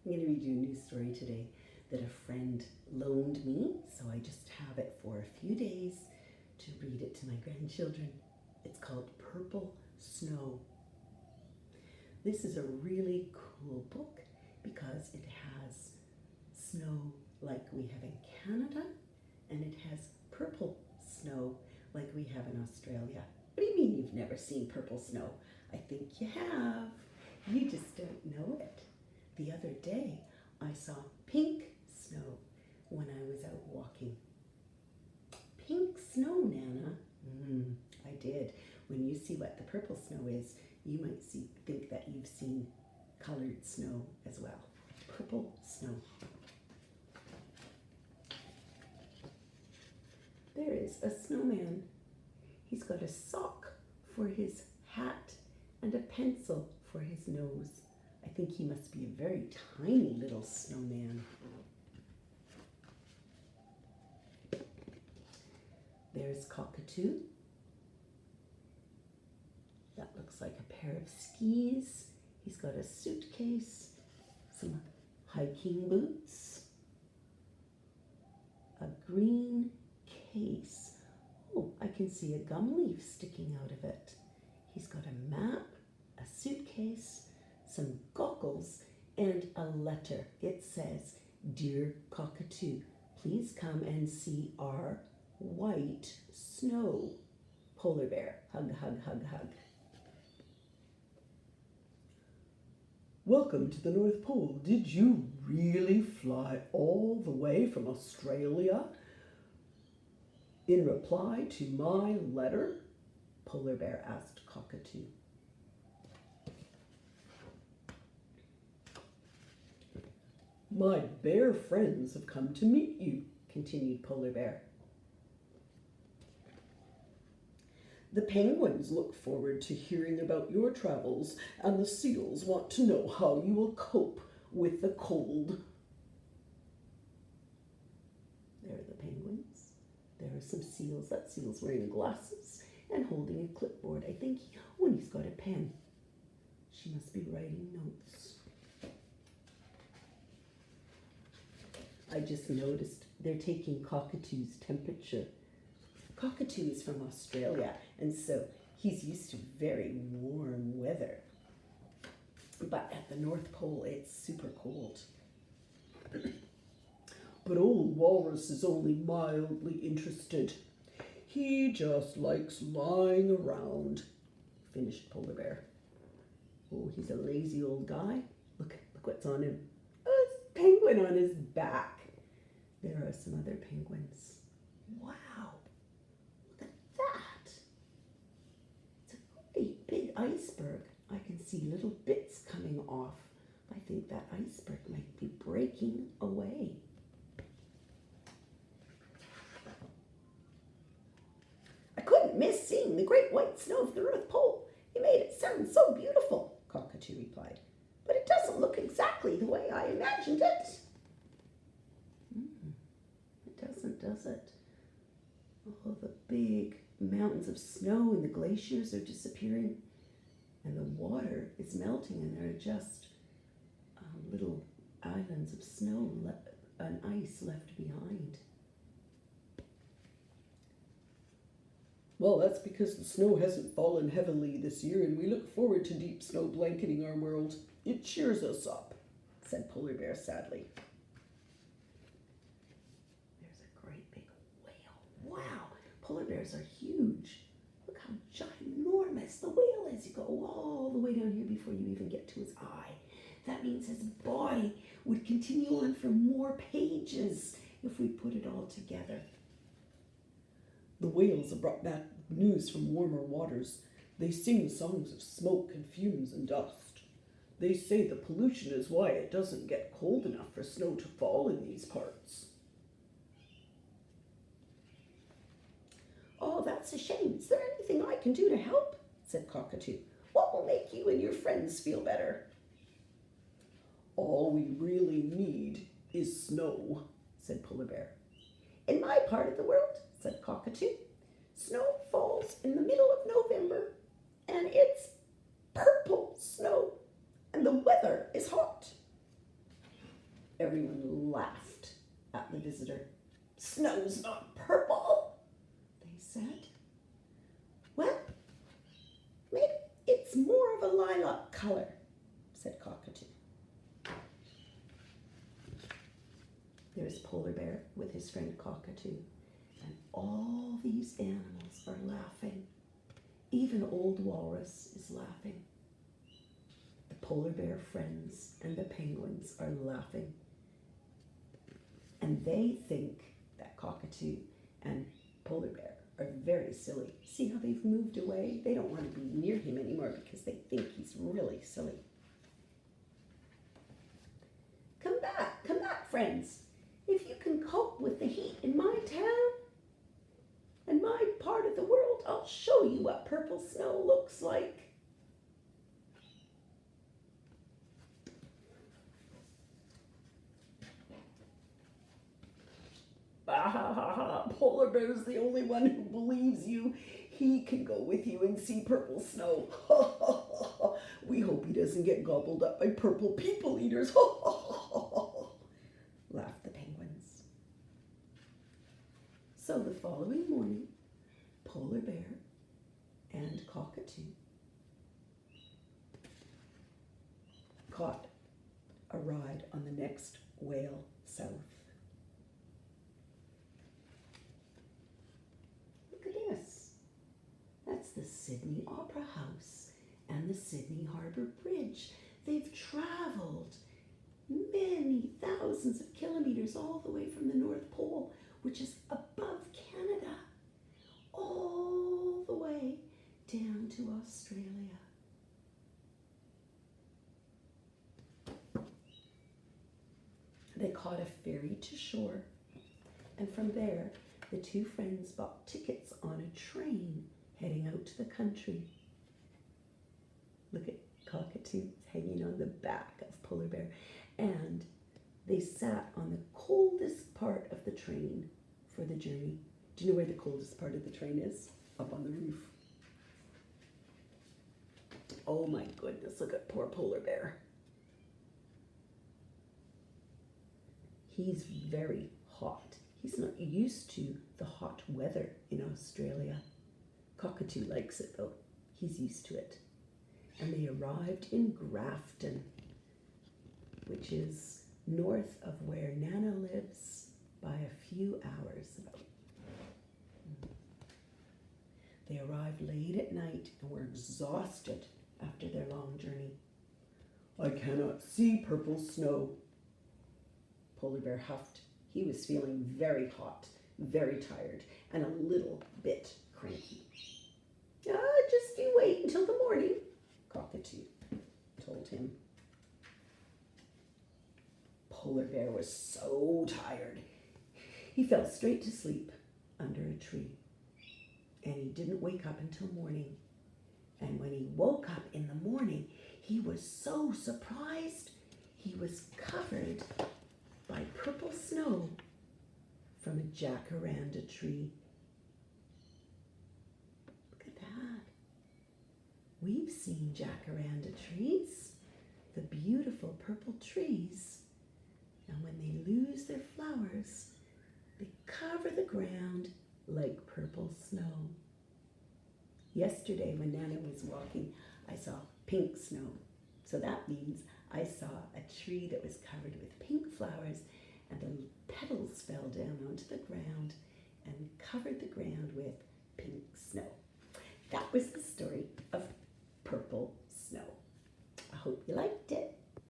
I'm going to read you a news story today that a friend loaned me, so I just have it for a few days to read it to my grandchildren. It's called Purple Snow. This is a really cool book because it has snow like we have in Canada, and it has purple snow like we have in Australia. What do you mean you've never seen purple snow? I think you have. You just don't know it. The other day, I saw pink snow when I was out walking. Pink snow, Nana? I did. When you see what the purple snow is, you might think that you've seen colored snow as well. Purple snow. There is a snowman. He's got a sock for his hat and a pencil for his nose. I think he must be a very tiny little snowman. There's Cockatoo. That looks like a pair of skis. He's got a suitcase, some hiking boots, a green case. Oh, I can see a gum leaf sticking out of it. He's got a map, a suitcase, some goggles, and a letter. It says, "Dear Cockatoo, please come and see our white snow." Polar bear, hug, hug, hug, hug. Welcome to the North Pole. Did you really fly all the way from Australia in reply to my letter? Polar bear asked Cockatoo. My bear friends have come to meet you, continued Polar bear. The penguins look forward to hearing about your travels, and the seals want to know how you will cope with the cold. There are the penguins. There are some seals. That seal's wearing glasses and holding a clipboard, I think. Oh, and he's got a pen. She must be writing notes. I just noticed they're taking Cockatoo's temperature. Cockatoo is from Australia, and so he's used to very warm weather. But at the North Pole, it's super cold. But old Walrus is only mildly interested. He just likes lying around, finished Polar bear. Oh, he's a lazy old guy. Look what's on him. Oh, it's a penguin on his back. There are some other penguins. Wow, look at that. It's a great big iceberg. I can see little bits coming off. I think that iceberg might be breaking away. I couldn't miss seeing the great white snow of the North Pole. You made it sound so beautiful, Cockatoo replied. But it doesn't look exactly the way I imagined it. It doesn't, does it? Oh, the big mountains of snow and the glaciers are disappearing, and the water is melting, and there are just little islands of snow and ice left behind. Well, that's because the snow hasn't fallen heavily this year, and we look forward to deep snow blanketing our world. It cheers us up, said Polar bear sadly. There's a great big whale. Wow, polar bears are huge. Look how ginormous the whale is. You go all the way down here before you even get to his eye. That means his body would continue on for more pages if we put it all together. The whales have brought back news from warmer waters. They sing songs of smoke and fumes and dust. They say the pollution is why it doesn't get cold enough for snow to fall in these parts. Oh, that's a shame. Is there anything I can do to help? Said Cockatoo. What will make you and your friends feel better? All we really need is snow, said Polar bear. In my part of the world, said Cockatoo, snow falls in the middle of November, and it's purple snow, and the weather is hot. Everyone laughed at the visitor. "Snow's not purple," they said. "Well, maybe it's more of a lilac color," said Cockatoo. There's Polar Bear with his friend Cockatoo, and all these animals are laughing. Even Old Walrus is laughing. The Polar Bear friends and the penguins are laughing. And they think that Cockatoo and Polar Bear are very silly. See how they've moved away? They don't want to be near him anymore because they think he's really silly. Come back, friends. If you can cope with the heat in my town and my part of the world, I'll show you what purple snow looks like. "Ah, ha, ha, ha. Polar Bear's the only one who believes you. He can go with you and see purple snow. Ha, ha, ha, ha. We hope he doesn't get gobbled up by purple people eaters." Ha, ha, ha, ha, laughed the penguins. So the following morning, Polar Bear and Cockatoo caught a ride on the next whale south. Look at this. That's the Sydney Opera House and the Sydney Harbour Bridge. They've traveled many thousands of kilometers all the way from the North Pole, which is above Canada, all the way down to Australia. They caught a ferry to shore, and from there, the two friends bought tickets on a train heading out to the country. Look at Cockatoo hanging on the back of Polar Bear, and they sat on the coldest part of the train for the journey. Do you know where the coldest part of the train is? Up on the roof. Oh my goodness, look at poor Polar Bear. He's very hot. He's not used to the hot weather in Australia. Cockatoo likes it though. He's used to it. And they arrived in Grafton, which is north of where Nana lives by a few hours about. They arrived late at night and were exhausted after their long journey. "I cannot see purple snow," Polar Bear huffed. He was feeling very hot, very tired, and a little bit cranky. "Just you wait until the morning," Cockatoo told him. Polar Bear was so tired. He fell straight to sleep under a tree, and he didn't wake up until morning. And when he woke up in the morning, he was so surprised. He was covered by purple snow from a jacaranda tree. Look at that. We've seen jacaranda trees, the beautiful purple trees. And when they lose their flowers, they cover the ground like purple snow. Yesterday when Nana was walking, I saw pink snow. So that means I saw a tree that was covered with pink flowers, and the petals fell down onto the ground and covered the ground with